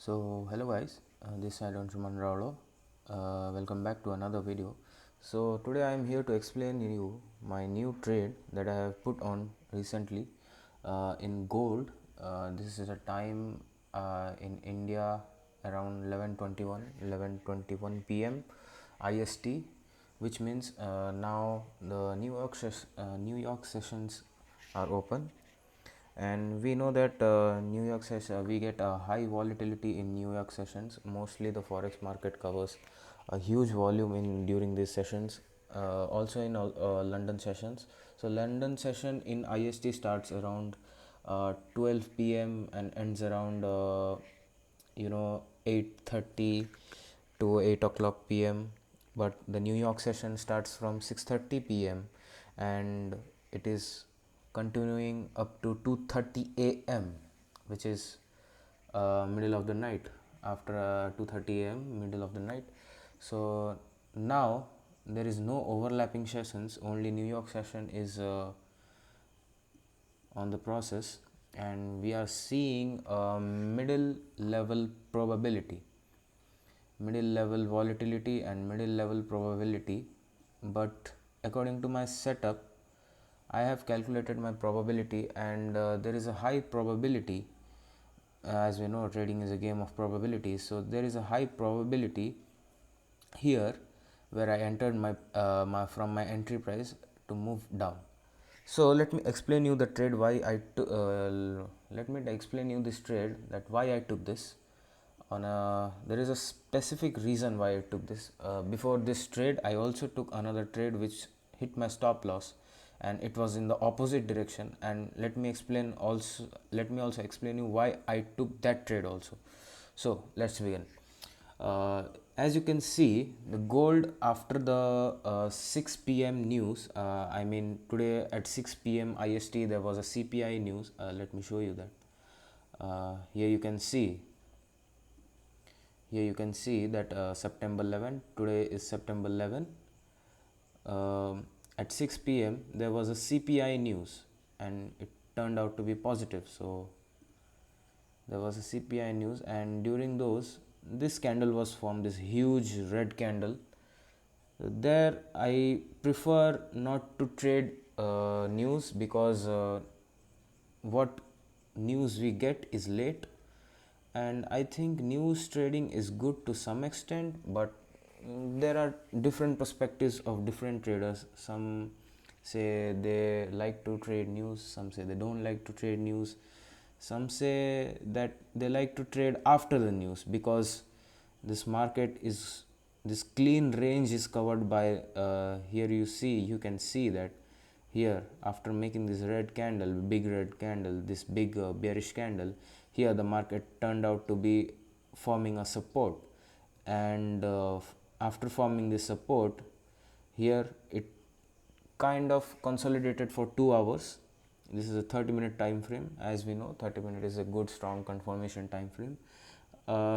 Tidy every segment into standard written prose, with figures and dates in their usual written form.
So hello guys, this is Suman Rao. Welcome back to another video. So today I am here to explain you my new trade that I have put on recently in gold. This is a time in India around 11:21 p.m. IST, which means now the New York sessions are open, and we know that New York session we get a high volatility in New York sessions. Mostly the forex market covers a huge volume in during these sessions, also in London sessions. So London session in IST starts around 12 p.m. and ends around 8:30 to 8 o'clock p.m. But the New York session starts from 6:30 p.m. and it is continuing up to 2:30 a.m., which is middle of the night. After 2:30 a.m., middle of the night. So now there is no overlapping sessions, only New York session is on the process, and we are seeing a middle level probability, middle level volatility and middle level probability. But according to my setup, I have calculated my probability, and there is a high probability. As we know, trading is a game of probabilities, so there is a high probability here where I entered my from my entry price to move down. So let me explain you the trade why let me explain you this trade, that why I took this. There is a specific reason why I took this. Before this trade, I also took another trade which hit my stop loss, and it was in the opposite direction. And let me also explain you why I took that trade also. So let's begin. As you can see, the gold after the 6 p.m. news, I mean today at 6 p.m. IST there was a CPI news. Let me show you that. Here you can see. Here you can see that September 11. Today is September 11. At 6 p.m. there was a CPI news, and it turned out to be positive. So there was a CPI news, and during those, this candle was formed, this huge red candle. There I prefer not to trade news, because what news we get is late, and I think news trading is good to some extent, but there are different perspectives of different traders. Some say they like to trade news, some say they don't like to trade news, some say that they like to trade after the news, because this market is, this clean range is covered by here you can see that here after making this red candle, big red candle, this big bearish candle, here the market turned out to be forming a support, and after forming this support, here it kind of consolidated for 2 hours. This is a 30-minute time frame. As we know, 30 minutes is a good strong confirmation time frame.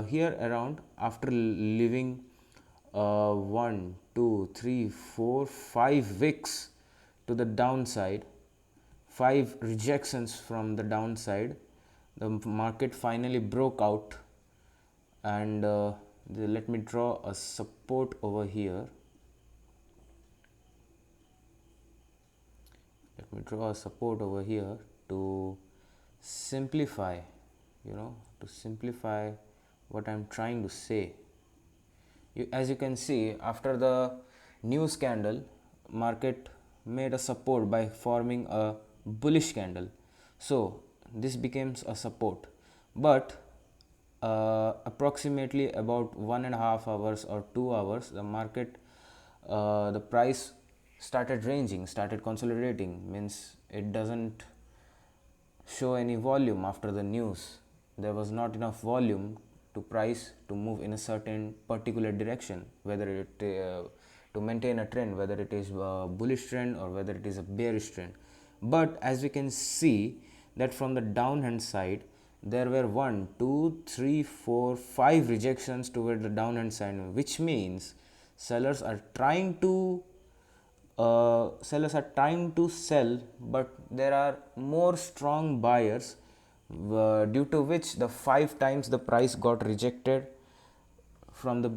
Here around, after leaving 1 2 3 4 5 wicks to the downside, 5 rejections from the downside, the market finally broke out, and let me draw a support over here. Let me draw a support over here to simplify, to simplify what I'm trying to say. As you can see, after the news candle, market made a support by forming a bullish candle. So this becomes a support, but approximately about 1.5 hours or 2 hours, the market, the price started ranging, started consolidating, means it doesn't show any volume after the news. There was not enough volume to price to move in a certain particular direction, whether it to maintain a trend, whether it is a bullish trend or whether it is a bearish trend. But as we can see that from the downhand side, there were 1 2 3 4 5 rejections toward the downhand side, which means sellers are trying to sell, but there are more strong buyers due to which the 5 times the price got rejected from the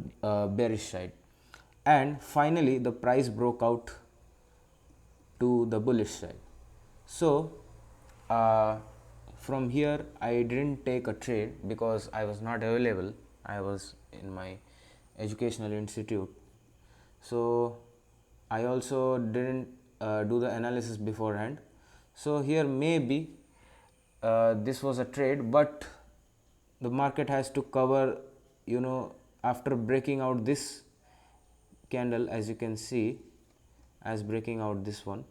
bearish side, and finally the price broke out to the bullish side. So from here I didn't take a trade because I was not available. I was in my educational institute, so I also didn't do the analysis beforehand. So here maybe this was a trade, but the market has to cover, after breaking out this candle, as you can see, as breaking out this one,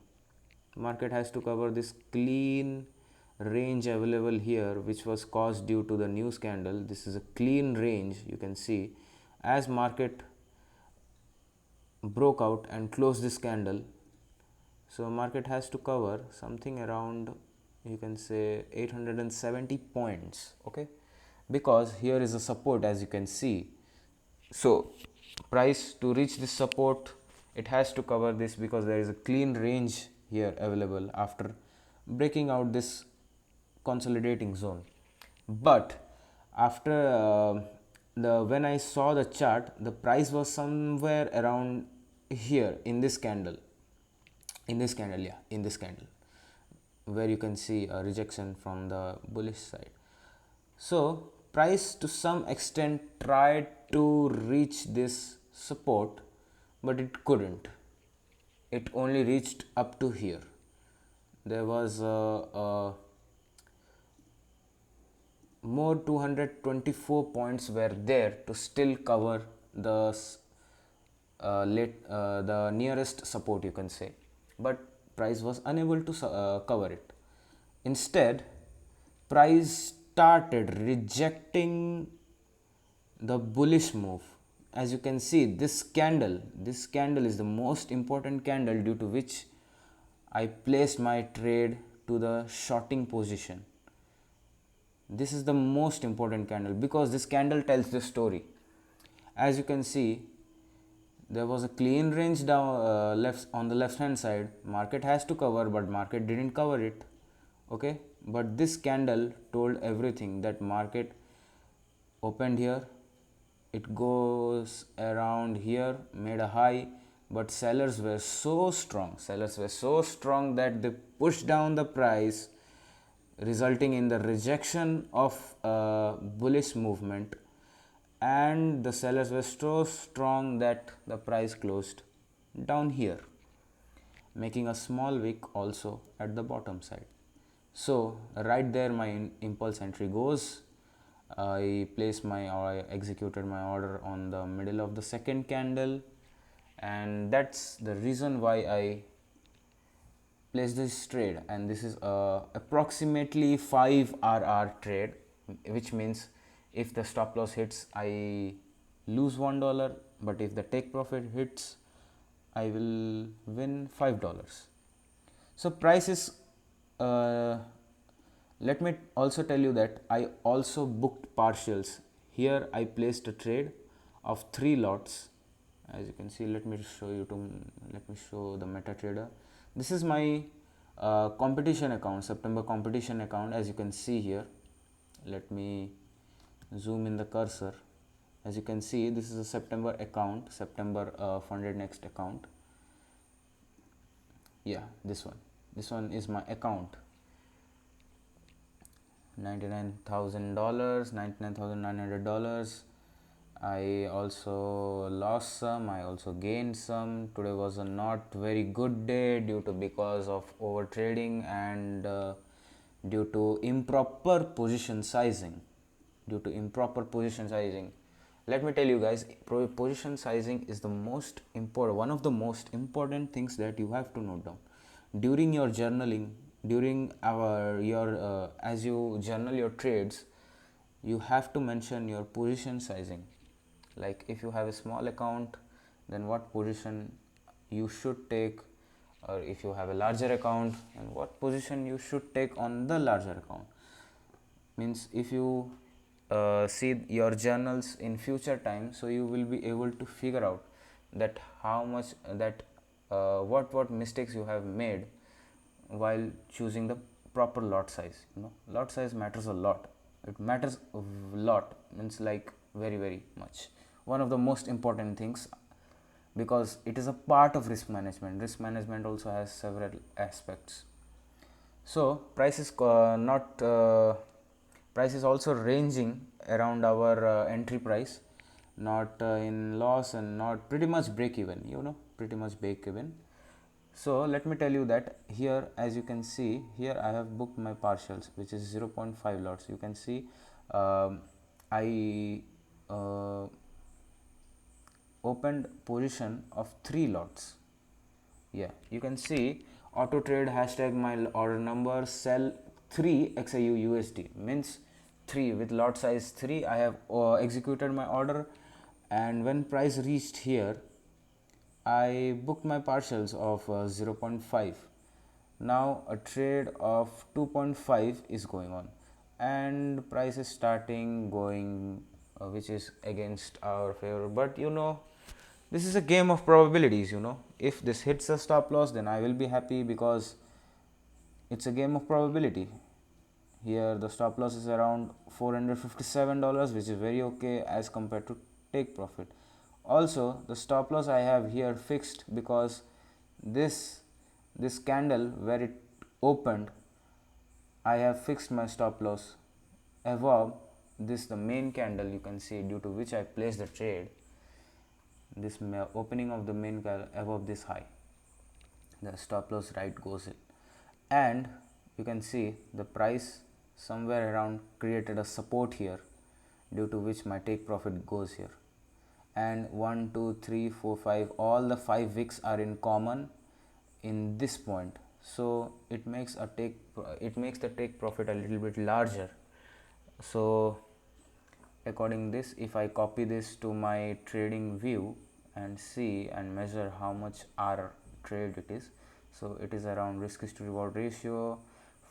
market has to cover this clean range available here, which was caused due to the news candle. This is a clean range, you can see. As market broke out and closed this candle, so market has to cover something around, you can say, 870 points, okay, because here is a support, as you can see. So price to reach this support, it has to cover this because there is a clean range here available after breaking out this consolidating zone. But after the when I saw the chart, the price was somewhere around here in this candle, in this candle, where you can see a rejection from the bullish side. So price to some extent tried to reach this support, but it couldn't. It only reached up to here. There was more 224 points were there to still cover the the nearest support, you can say, but price was unable to cover it. Instead, price started rejecting the bullish move. As you can see, this candle is the most important candle, due to which I placed my trade to the shorting position. This is the most important candle because this candle tells the story. As you can see, there was a clean range down left on the left hand side. Market has to cover, but market didn't cover it, okay. But this candle told everything, that market opened here, it goes around here, made a high, but sellers were so strong that they pushed down the price, resulting in the rejection of bullish movement, and the sellers were so strong that the price closed down here, making a small wick also at the bottom side. So right there my impulse entry goes. I executed my order on the middle of the second candle, and that's the reason why I place this trade. And this is approximately 5 RR trade, which means if the stop loss hits, I lose $1, but if the take profit hits, I will win $5. So price is let me also tell you that I also booked partials. Here I placed a trade of 3 lots. As you can see, let me show the MetaTrader. This is my competition account, September competition account. As you can see here, let me zoom in the cursor. As you can see, this is a September account, September funded next account. Yeah, this one is my account. $99,000, $99,900. I also lost some, I also gained some. Today was a not very good day because of over trading and due to improper position sizing. Let me tell you guys, position sizing is one of the most important things that you have to note down during your journaling. As you journal your trades, you have to mention your position sizing. Like if you have a small account, then what position you should take, or if you have a larger account, and what position you should take on the larger account. Means if you see your journals in future time, so you will be able to figure out that what mistakes you have made while choosing the proper lot size. Lot size matters a lot. It matters a lot, means like very much. One of the most important things, because it is a part of risk management. Risk management also has several aspects. So price is not price is also ranging around our entry price, not in loss and not pretty much break even, pretty much break even. So let me tell you that here, as you can see here, I have booked my partials, which is 0.5 lots. You can see I opened position of 3 lots. Yeah, you can see auto trade hashtag my order number sell 3 XIU USD, means 3 with lot size 3. I have executed my order, and when price reached here, I booked my partials of 0.5. Now a trade of 2.5 is going on, and price is starting going which is against our favor. But this is a game of probabilities. If this hits a stop loss, then I will be happy, because it's a game of probability. Here the stop loss is around $457, which is very okay as compared to take profit. Also, the stop loss I have here fixed, because this candle where it opened, I have fixed my stop loss above this, the main candle, you can see, due to which I placed the trade. This opening of the main candle above this high, the stop loss right goes in, and you can see the price somewhere around created a support here, due to which my take profit goes here. And 1 2 3 4 5, all the 5 wicks are in common in this point, so it makes the take profit a little bit larger. So according this, if I copy this to my trading view and see and measure how much R trade it is, so it is around risk to reward ratio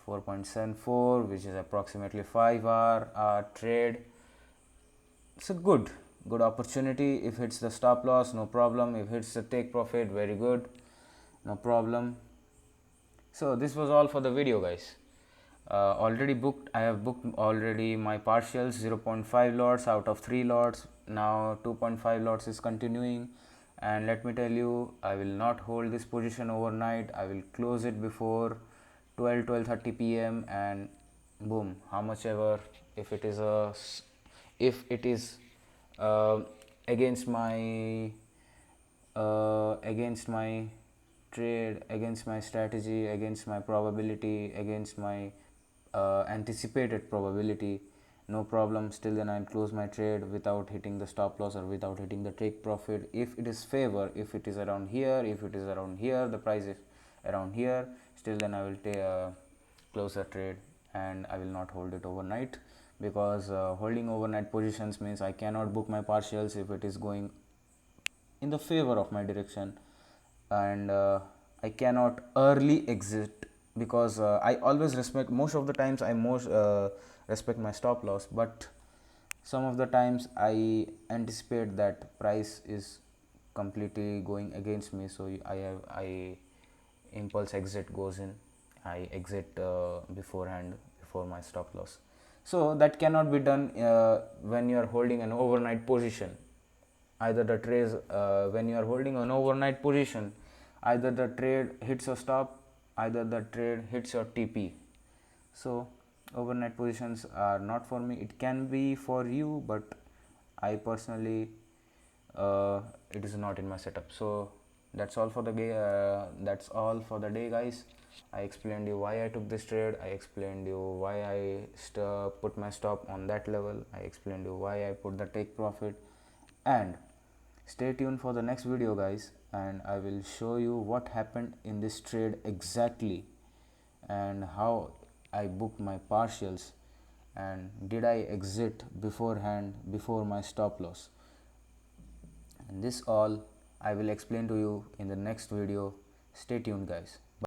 4.74, which is approximately 5R trade. It's a good opportunity. If hits the stop loss, no problem. If hits the take profit, very good, no problem. So this was all for the video, guys. I have booked already my partials, 0.5 lots out of 3 lots. Now 2.5 lots is continuing, and let me tell you, I will not hold this position overnight. I will close it before 12:30 p.m. and boom, how much ever, if it is against my trade, against my strategy, against my probability, against my anticipated probability, no problem. Still then I'll close my trade without hitting the stop loss or without hitting the take profit. If it is favor, if it is around here, the price is around here, still then I will close the trade, and I will not hold it overnight, because holding overnight positions means I cannot book my partials if it is going in the favor of my direction, and I cannot early exit, because I always respect, most of the times I respect my stop loss, but some of the times I anticipate that price is completely going against me, so I impulse exit goes in. I exit beforehand, before my stop loss. So that cannot be done when you are holding an overnight position. Either the trades when you are holding an overnight position, either the trade hits a stop, either the trade hits your TP. So overnight positions are not for me. It can be for you, but I personally it is not in my setup. So that's all for the day, guys. I explained you why I took this trade. I explained you why I put my stop on that level. I explained you why I put the take profit, and stay tuned for the next video, guys, and I will show you what happened in this trade exactly, and how I booked my partials, and did I exit beforehand before my stop loss. And this all I will explain to you in the next video. Stay tuned, guys.